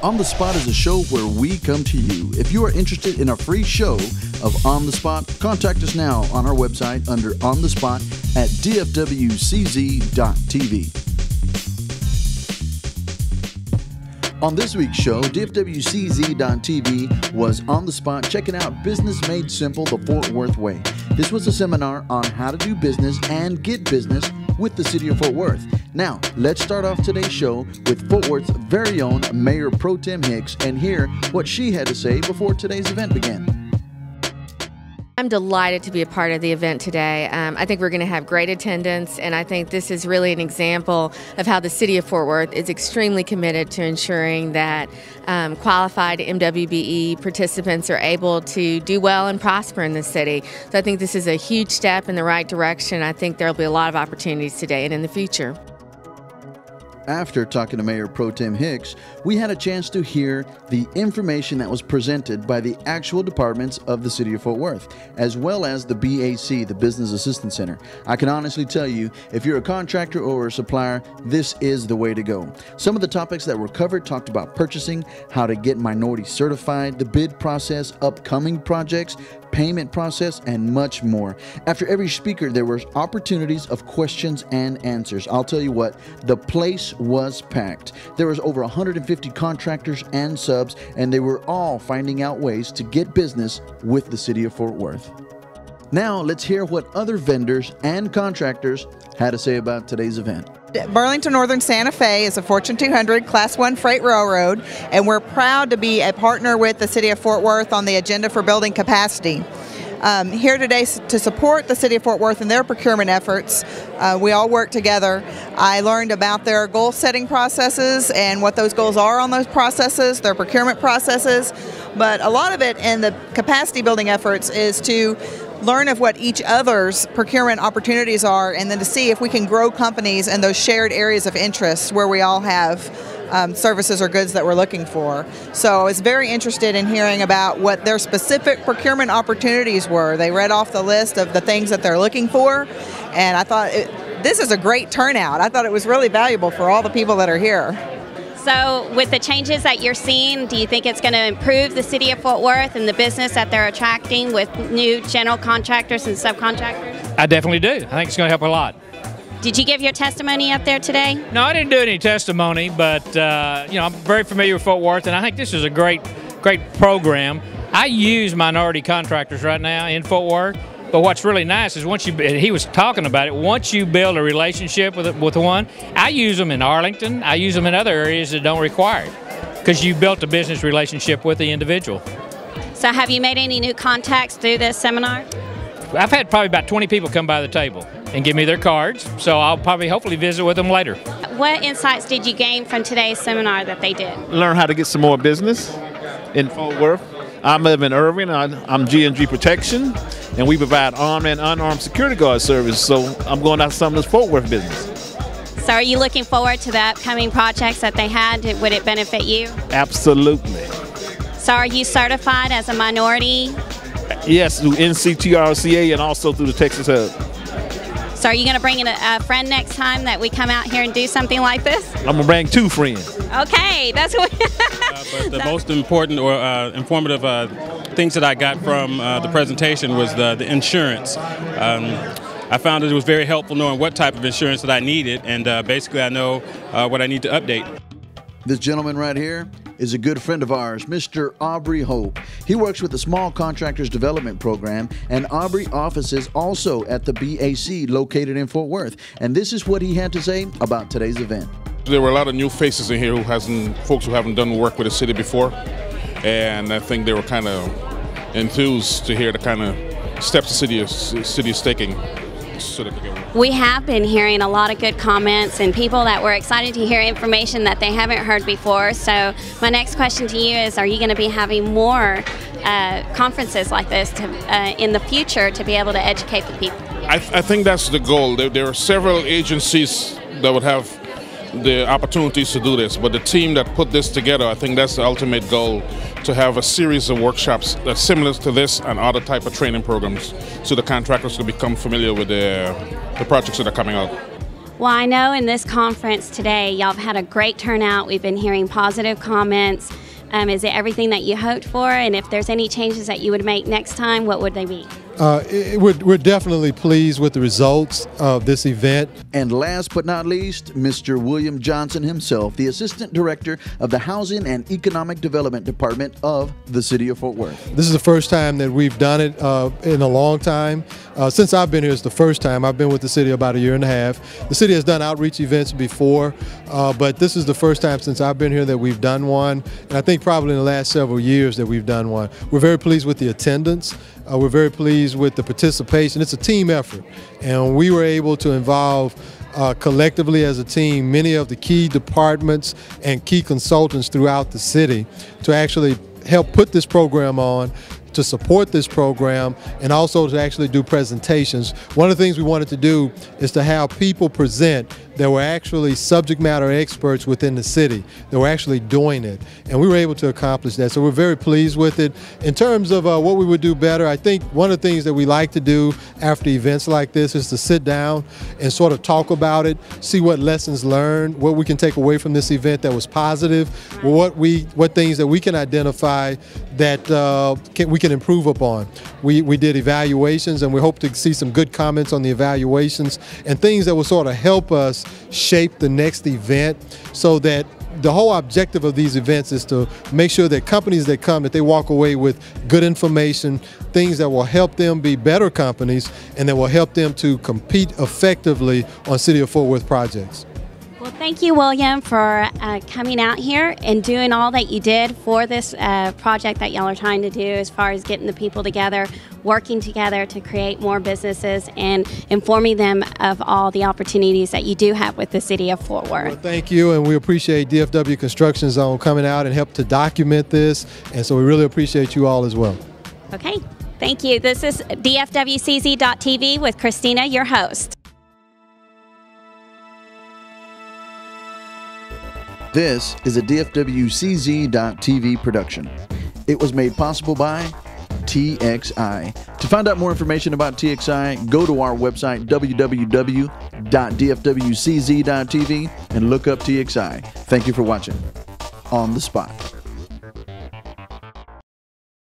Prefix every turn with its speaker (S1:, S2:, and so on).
S1: On the Spot is a show where we come to you. If you are interested in a free show of On the Spot, contact us now on our website under On the Spot at DFWCZ.tv. On this week's show, DFWCZ.tv was on the spot checking out Business Made Simple the Fort Worth Way. This was a seminar on how to do business and get business with the City of Fort Worth. Now, let's start off today's show with Fort Worth's very own Mayor Pro Tem Hicks and hear what she had to say before today's event began.
S2: I'm delighted to be a part of the event today. I think we're going to have great attendance, and I think this is really an example of how the City of Fort Worth is extremely committed to ensuring that qualified MWBE participants are able to do well and prosper in the city. So I think this is a huge step in the right direction. I think there will be a lot of opportunities today and in the future.
S1: After talking to Mayor Pro Tem Hicks, we had a chance to hear the information that was presented by the actual departments of the City of Fort Worth, as well as the BAC, the Business Assistance Center. I can honestly tell you, if you're a contractor or a supplier, this is the way to go. Some of the topics that were covered talked about purchasing, how to get minority certified, the bid process, upcoming projects, payment process, and much more. After every speaker, there were opportunities of questions and answers. I'll tell you what, the place was packed. There was over 150 contractors and subs, and they were all finding out ways to get business with the City of Fort Worth. Now, let's hear what other vendors and contractors had to say about today's event.
S3: Burlington Northern Santa Fe is a Fortune 200 Class 1 freight railroad, and we're proud to be a partner with the City of Fort Worth on the agenda for building capacity. Here today to support the City of Fort Worth in their procurement efforts. We all work together. I learned about their goal setting processes and what those goals are on those processes, their procurement processes, but a lot of it in the capacity building efforts is to learn of what each other's procurement opportunities are, and then to see if we can grow companies in those shared areas of interest where we all have services or goods that we're looking for. So I was very interested in hearing about what their specific procurement opportunities were. They read off the list of the things that they're looking for, and I thought this is a great turnout. I thought it was really valuable for all the people that are here.
S4: So with the changes that you're seeing, do you think it's going to improve the City of Fort Worth and the business that they're attracting with new general contractors and subcontractors?
S5: I definitely do. I think it's going to help a lot.
S4: Did you give your testimony up there today?
S5: No, I didn't do any testimony, but I'm very familiar with Fort Worth, and I think this is a great program. I use minority contractors right now in Fort Worth. But what's really nice is he was talking about it, once you build a relationship with one, I use them in Arlington, I use them in other areas that don't require it, because you built a business relationship with the individual.
S4: So have you made any new contacts through this seminar?
S5: I've had probably about 20 people come by the table and give me their cards, so I'll probably hopefully visit with them later.
S4: What insights did you gain from today's seminar that they did?
S6: Learn how to get some more business in Fort Worth. I live in Irving. I'm G&G Protection, and we provide armed and unarmed security guard service, so I'm going after some of this Fort Worth business.
S4: So are you looking forward to the upcoming projects that they had? Would it benefit you?
S6: Absolutely.
S4: So are you certified as a minority?
S6: Yes, through NCTRCA and also through the Texas Hub.
S4: So are you going to bring in a friend next time that we come out here and do something like this?
S6: I'm going to bring 2 friends.
S4: Okay, that's what
S7: but the most important or informative things that I got from the presentation was the insurance. I found that it was very helpful knowing what type of insurance that I needed, and basically I know what I need to update.
S1: This gentleman right here is a good friend of ours, Mr. Aubrey Hope. He works with the Small Contractors Development Program, and Aubrey offices also at the BAC located in Fort Worth. And this is what he had to say about today's event.
S8: There were a lot of new faces in here folks who haven't done work with the city before, and I think they were kind of enthused to hear the kind of steps the city is taking.
S4: We have been hearing a lot of good comments and people that were excited to hear information that they haven't heard before. So my next question to you is, are you going to be having more conferences like this in the future to be able to educate the people?
S8: I think that's the goal. There are several agencies that would have the opportunities to do this, but the team that put this together, I think that's the ultimate goal, to have a series of workshops that's similar to this and other type of training programs so the contractors can become familiar with the projects that are coming out.
S4: Well, I know in this conference today, y'all have had a great turnout. We've been hearing positive comments. Is it everything that you hoped for? And if there's any changes that you would make next time, what would they be?
S9: We're definitely pleased with the results of this event.
S1: And last but not least, Mr. William Johnson himself, the Assistant Director of the Housing and Economic Development Department of the City of Fort Worth.
S9: This is the first time that we've done it in a long time. Since I've been here, it's the first time. I've been with the city about 1.5 years. The city has done outreach events before, but this is the first time since I've been here that we've done one. And I think probably in the last several years that we've done one. We're very pleased with the attendance. We're very pleased with the participation. It's a team effort, and we were able to involve collectively as a team many of the key departments and key consultants throughout the city to actually help put this program on, to support this program, and also to actually do presentations. One of the things we wanted to do is to have people present that were actually subject matter experts within the city, that were actually doing it. And we were able to accomplish that, so we're very pleased with it. In terms of what we would do better, I think one of the things that we like to do after events like this is to sit down and sort of talk about it, see what lessons learned, what we can take away from this event that was positive, what things that we can identify that we can improve upon. We did evaluations, and we hope to see some good comments on the evaluations and things that will sort of help us shape the next event, so that the whole objective of these events is to make sure that companies that come, that they walk away with good information, things that will help them be better companies and that will help them to compete effectively on City of Fort Worth projects.
S4: Well, thank you, William, for coming out here and doing all that you did for this project that y'all are trying to do, as far as getting the people together, working together to create more businesses and informing them of all the opportunities that you do have with the City of Fort Worth.
S9: Well, thank you, and we appreciate DFW Construction Zone coming out and help to document this, and so we really appreciate you all as well.
S4: Okay, thank you. This is DFWCZ-12 with Christina, your host.
S1: This is a DFWCZ.TV production. It was made possible by TXI. To find out more information about TXI, go to our website, www.dfwcz.tv, and look up TXI. Thank you for watching On the Spot.